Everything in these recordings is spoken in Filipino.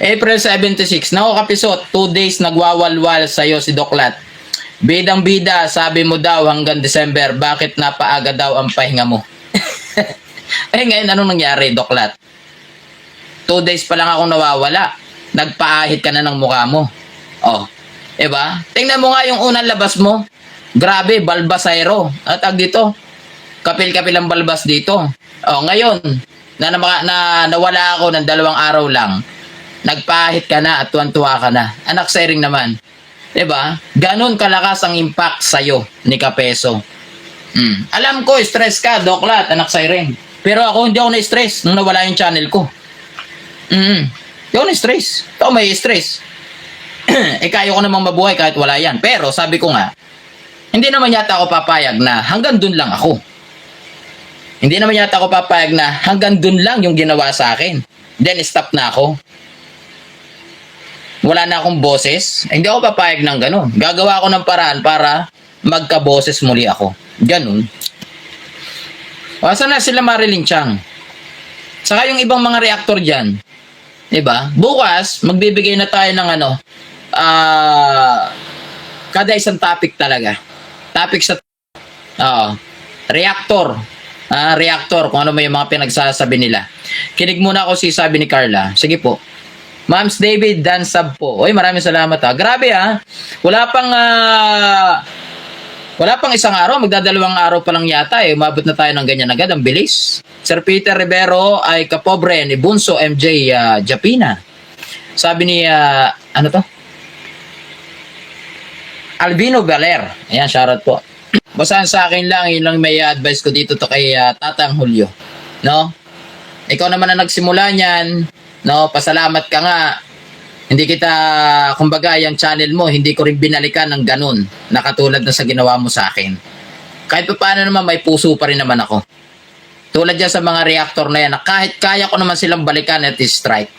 April 76, naku kapisot, 2 days nagwawalwal sa'yo si Doklat. Bidang-bida, sabi mo daw hanggang December, bakit napaaga daw ang pahinga mo? Eh ngayon, anong nangyari, Doklat? 2 days pa lang ako nawawala. Nagpaahit ka na ng mukha mo. Oh, diba? Tingnan mo nga yung unang labas mo. Grabe, balbasero. At dito, kapil-kapil ang balbas dito. Oh, ngayon, nawala ako ng 2 araw lang. Nagpahit ka na at tuwan-tuwa ka na. Anak sairing naman. Diba? Ganon kalakas ang impact sa'yo ni Kapeso. Alam ko, stress ka, Doklat, anak sairing. Pero ako, hindi ako na-stress nung nawala yung channel ko. Hindi ako na-stress. Ito may stress. Kaya ko namang mabuhay kahit wala yan. Pero sabi ko nga, hindi naman yata ako papayag na hanggang dun lang ako. Hindi naman yata ako papayag na hanggang dun lang yung ginawa sa akin. Then stop na ako. Wala na akong boses. Hindi ako papayag ng ganun. Gagawa ako ng paraan para magka-boses muli ako. Ganun. Asa na sila Marilyn Chang? Saka yung ibang mga reactor dyan. Diba? Bukas, magbibigay na tayo ng kada isang topic talaga. Topic sa reactor. Reactor, kung ano may mga pinagsasabi nila. Kinig muna ako si sabi ni Carla. Sige po. Mams David Dansab po. Oy, maraming salamat ha. Grabe ha. Wala pang isang araw, magdadalawang araw pa lang yata umabot na tayo ng ganyan agad, ang bilis. Sir Peter Rivero ay kapobre ni Bunso MJ Japina. Sabi ni ano to? Albino Valer. Ayan, shoutout po. Basahan sa akin lang, yun lang may advice ko dito to kay Tatang Julio. No? Ikaw naman na nagsimula niyan, no? Pasalamat ka nga. Hindi kita, kumbaga, yung channel mo, hindi ko rin binalikan ng ganun na katulad na sa ginawa mo sa akin. Kahit pa paano naman, may puso pa rin naman ako. Tulad yan sa mga reactor na yan, na kahit kaya ko naman silang balikan at strike.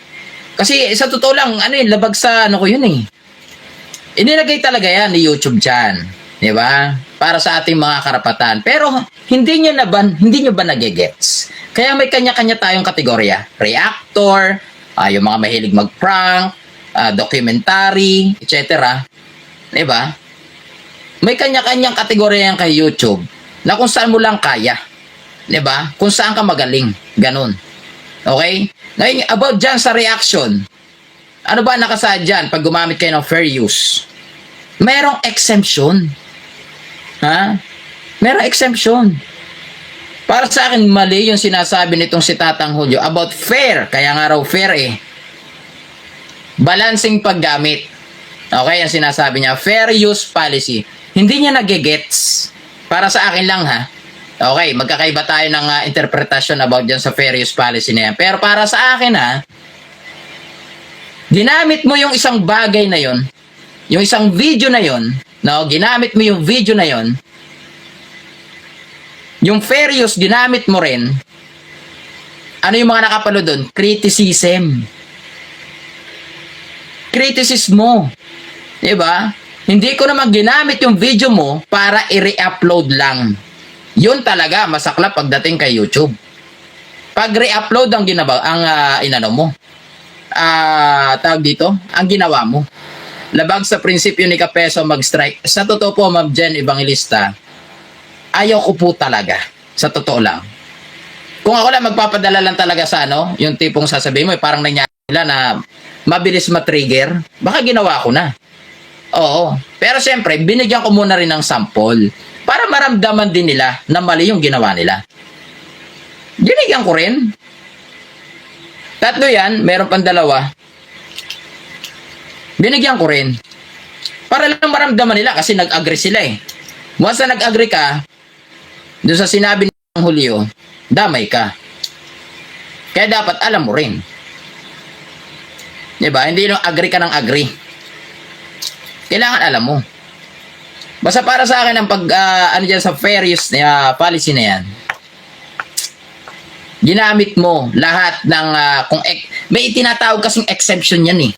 Kasi sa totoo lang, labag sa ko yun eh. Inilagay talaga yan ni YouTube dyan. Di ba? Para sa ating mga karapatan. Pero hindi nyo ba nagigets? Kaya may kanya-kanya tayong kategorya. Reactor, yung mga mahilig mag-prank, documentary, etc. Diba? May kanya-kanyang kategorya yan kay YouTube na kung saan mo lang kaya. Diba? Kung saan ka magaling. Ganun. Okay? Ngayon, about dyan sa reaction, ano ba nakasaad dyan pag gumamit kayo ng fair use? Merong exemption. Ha? Merong exemption. Para sa akin, mali yung sinasabi nitong si Tatang Julio about fair. Kaya nga raw fair eh. Balancing paggamit. Okay, ang sinasabi niya, fair use policy. Hindi niya nagigets. Para sa akin lang ha. Okay, magkakaiba tayo ng interpretation about dyan sa fair use policy na yan. Pero para sa akin ha, ginamit mo yung isang bagay na yon, yung isang video na yon, no? Ginamit mo yung video na yon, yung fair use, ginamit mo rin. Ano yung mga nakapalo doon? Criticism. Kritisismo. Diba? Hindi ko naman ginamit yung video mo para i-re-upload lang. Yun talaga, masaklap pagdating kay YouTube. Pag re-upload ang inano mo. Tawag dito, ang ginawa mo. Labag sa prinsipyo ni Kapeso mag-strike. Sa totoo po, Ma'am Jen Evangelista, ayaw ko po talaga. Sa totoo lang. Kung ako lang magpapadala lang talaga sa yung tipong sasabihin mo, parang nangyari nila na mabilis matrigger, baka ginawa ko na. Oo. Pero siyempre, binigyan ko muna rin ng sample para maramdaman din nila na mali yung ginawa nila. Binigyan ko rin. 3 yan, meron pang 2. Binigyan ko rin. Para lang maramdaman nila kasi nag-agree sila eh. Once na nag-agree ka, doon sa sinabi ng Julio, damay ka. Kaya dapat alam mo rin. Diba? Hindi nung agree ka ng agree. Kailangan alam mo. Basta para sa akin ang dyan sa fair use policy na yan, ginamit mo lahat ng may tinatawag kasing exemption yan eh.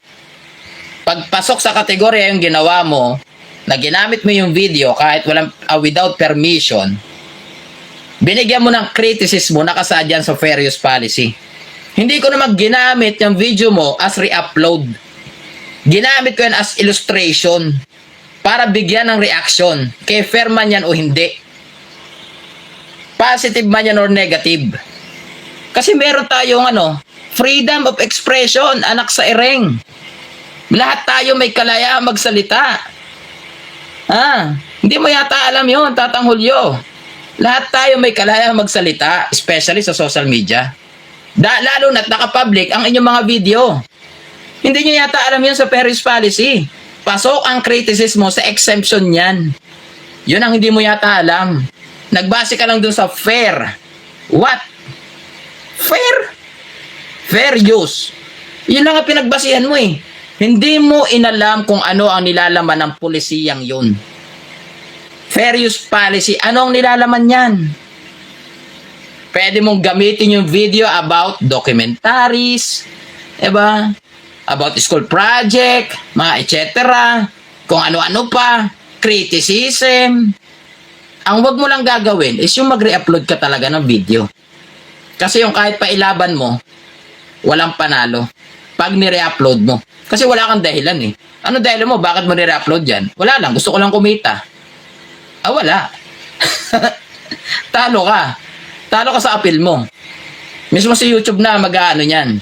Pagpasok sa kategorya yung ginawa mo, na ginamit mo yung video kahit walang without permission, binigyan mo ng criticism mo nakasaad yan sa fair use policy. Hindi ko naman ginamit yung video mo as re-upload. Ginamit ko yan as illustration para bigyan ng reaction. Kaya fair man yan o hindi. Positive man yan or negative. Kasi meron tayong freedom of expression, anak sa ereng. Lahat tayo may kalayaan magsalita. Hindi mo yata alam yun, Tatang Julio. Lahat tayo may kalayaan magsalita, especially sa social media. Lalo na't naka-public ang inyong mga video. Hindi nyo yata alam yun sa fair use policy. Pasok ang criticism mo sa exemption niyan. Yun ang hindi mo yata alam. Nagbase ka lang dun sa fair. What? Fair? Fair use. Yun lang ang pinagbasihan mo eh. Hindi mo inalam kung ano ang nilalaman ng pulisiyang yun. Fair use policy. Ano ang nilalaman yan? Pwede mong gamitin yung video about documentaries, diba? About school project, mga etc. Kung ano-ano pa, criticism. Ang wag mo lang gagawin is yung mag-re-upload ka talaga ng video. Kasi yung kahit pa ilaban mo, walang panalo pag ni-re-upload mo. Kasi wala kang dahilan eh. Ano dahilan mo? Bakit mo ni-re-upload yan? Wala lang. Gusto ko lang kumita. Wala. Talo ka. Talo ka sa appeal mo. Mismo si YouTube na mag-aano yan.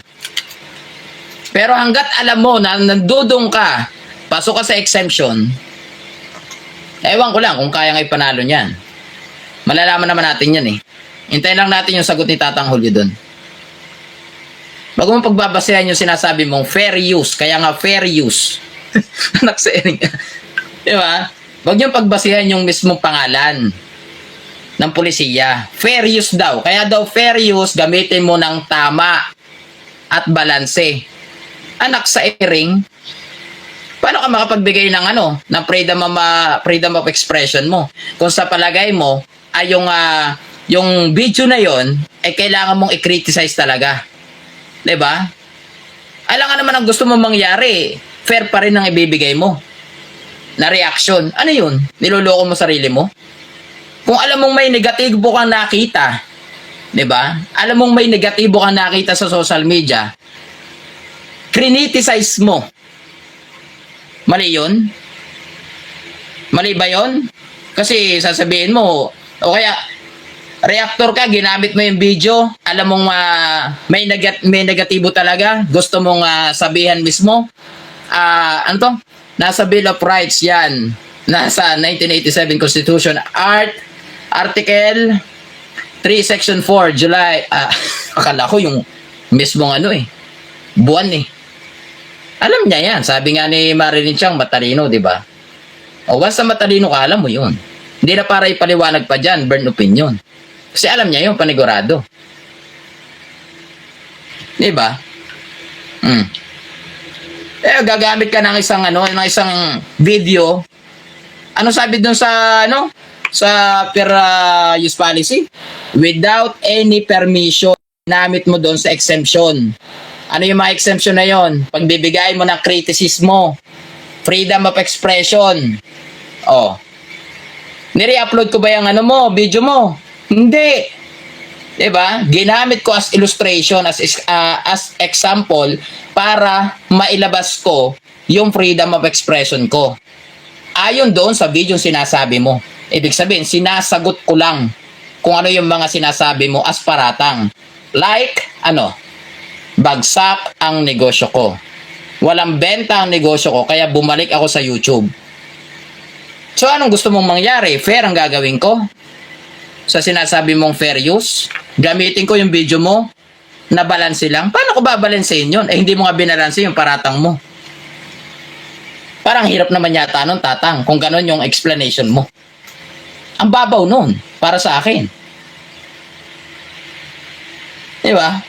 Pero hanggat alam mo na nandudong ka, pasok ka sa exemption, ewan ko lang kung kaya nga ipanalo niyan. Malalaman naman natin yan eh. Hintayin lang natin yung sagot ni Tatang Julio dun. Bago mo pagbabasehan yung sinasabi mong fair use, kaya nga fair use. Anak sa ering. Diba? Huwag niyong pagbasehan yung mismong pangalan ng pulisiya. Fair use daw. Kaya daw fair use, gamitin mo ng tama at balanse. Anak sa ering, paano ka makapagbigay ng ng freedom of expression mo? Kung sa palagay mo ay yung video na yon ay kailangan mong i-criticize talaga. 'Di ba? Alam nga naman ang gusto mong mangyari, fair pa rin ang ibibigay mo na reaction. Ano yun? Niloloko mo sarili mo? Kung alam mong may negatibo kang nakita, 'di ba? Alam mong may negatibo kang nakita sa social media, criticize mo. Mali yun? Mali ba yun? Kasi sasabihin mo, o kaya reactor ka, ginamit mo yung video, alam mong may negatibo talaga, gusto mong sabihan mismo, ano to? Nasa Bill of Rights yan, nasa 1987 Constitution, Article 3, Section 4, July, akala ko yung mismong buwan eh. Alam niya yan. Sabi nga ni Marilyn Chang, matalino, di ba? O basta matalino ka, alam mo yun. Hindi na para ipaliwanag pa dyan, burn opinion. Kasi alam niya yun, panigurado. Di ba? Gagamit ka ng isang video. Ano sabi dun sa, sa fair use policy? Without any permission, namit mo dun sa exemption. Ano yung mga exemption na yon? Pagbibigay mo ng kritisismo, freedom of expression. Nire-upload ko ba yung video mo? Hindi. 'Di ba? Ginamit ko as illustration, as example para mailabas ko yung freedom of expression ko. Ayon doon sa video sinasabi mo. Ibig sabihin, sinasagot ko lang kung ano yung mga sinasabi mo as paratang. Like, bagsak ang negosyo ko. Walang benta ang negosyo ko, kaya bumalik ako sa YouTube. So, anong gusto mong mangyari? Fair ang gagawin ko? Sa sinasabi mong fair use? Gamitin ko yung video mo na balanse lang? Paano ko babalansehin yun? Hindi mo nga binalanse yung paratang mo. Parang hirap naman yata nun, Tatang, kung ganon yung explanation mo. Ang babaw nun, para sa akin. Diba?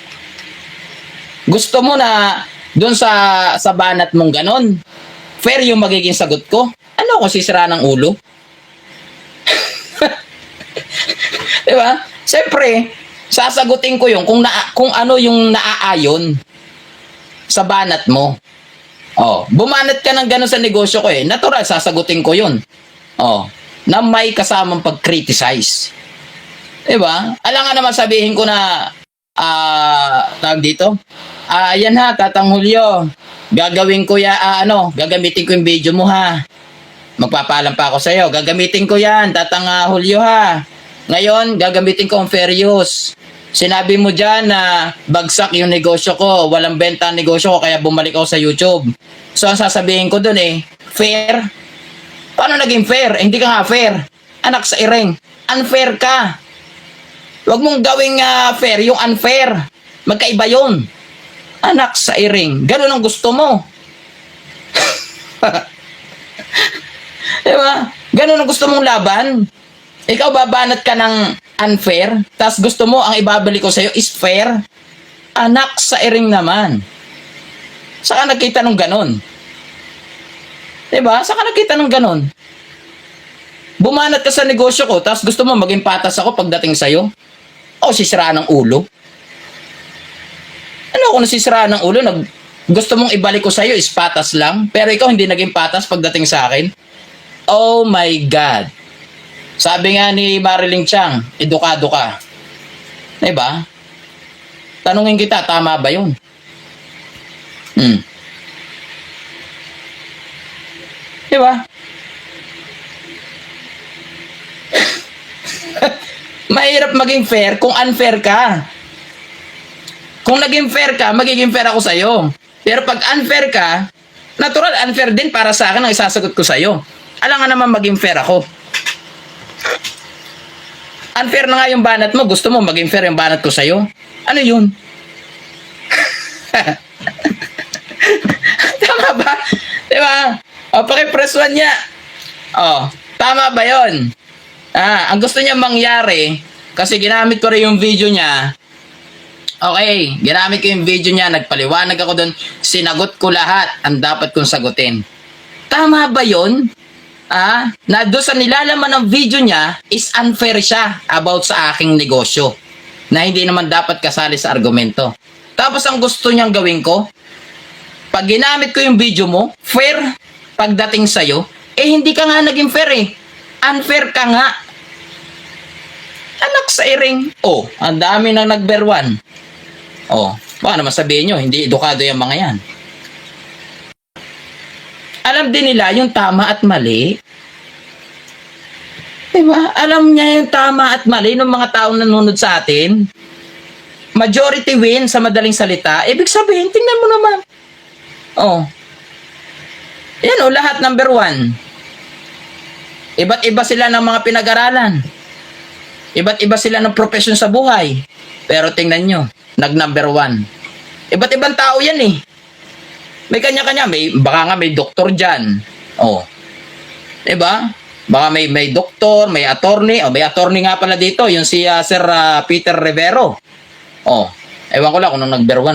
Gusto mo na doon sa banat mong ganon, fair yung magiging sagot ko? Ano kung sisira ng ulo? Diba? Siyempre, sasagutin ko yung kung ano yung naaayon sa banat mo. Bumanat ka ng ganon sa negosyo ko natural, sasagutin ko yun. Na may kasamang pag-criticize. Diba? Alam nga naman sabihin ko na tawag dito. Ayan ha, Tatang Julio. Gagawin ko gagamitin ko yung video mo ha. Magpapaalam pa ako sa iyo. Gagamitin ko yan, Tatang Julio ha. Ngayon, gagamitin ko ang fair use. Sinabi mo dyan na bagsak yung negosyo ko, walang benta ang negosyo ko, kaya bumalik ako sa YouTube. So, ang sasabihin ko dun fair? Paano naging fair? Hindi ka nga fair. Anak sa iring, unfair ka. Huwag mong gawing fair yung unfair. Magkaiba yun. Anak sa iring, ganun ang gusto mo. Diba? Ganun ang gusto mong laban. Ikaw babanat ka ng unfair, tapos gusto mo ang ibabalik ko sa'yo is fair. Anak sa iring naman. Saan ka nakita ng ganun? Diba? Saan ka nakita ng ganun? Bumanat ka sa negosyo ko, tapos gusto mo maging patas ako pagdating sa'yo? O sisiraan ng ulo? Ano kung nasisiraan ng ulo? Gusto mong ibalik ko sa'yo is patas lang, pero ikaw hindi naging patas pagdating sa akin? Oh my God. Sabi nga ni Marilyn Chang, edukado ka. Diba? Tanungin kita, tama ba yun? Diba? Mahirap maging fair kung unfair ka. Kung naging fair ka, magiging fair ako sa'yo. Pero pag unfair ka, natural unfair din para sa akin ang isasagot ko sa'yo. Alam nga naman maging fair ako. Unfair na nga yung banat mo, gusto mo maging fair yung banat ko sa'yo? Ano yun? Tama ba? Diba? O, pakipress one niya. O, tama ba yun? Ang gusto niya mangyari, kasi ginamit ko rin yung video niya. Okay, ginamit ko yung video niya, nagpaliwanag ako doon, sinagot ko lahat ang dapat kong sagutin. Tama ba yun? Na doon sa nilalaman ng video niya is unfair siya about sa aking negosyo na hindi naman dapat kasali sa argumento. Tapos ang gusto niyang gawin ko, pag ginamit ko yung video mo, fair pagdating sa'yo, hindi ka nga naging fair unfair ka nga. Anak sa iring. Ang dami nang nagberwan. Baka naman sabihin nyo, hindi edukado yung mga yan. Alam din nila yung tama at mali. Diba? Alam niya yung tama at mali ng mga taong nanonood sa atin. Majority win sa madaling salita. Ibig sabihin, tingnan mo naman. Yan lahat number 1. Iba't iba sila ng mga pinag-aralan. Iba't iba sila ng profesyon sa buhay. Pero tingnan nyo, nag-number 1. Iba't ibang tao yan May kanya-kanya. Baka nga may doktor dyan. Diba? Baka may doktor, may attorney. May attorney nga pala dito. Yung si Sir Peter Rivero. Ewan ko lang kung nung number 1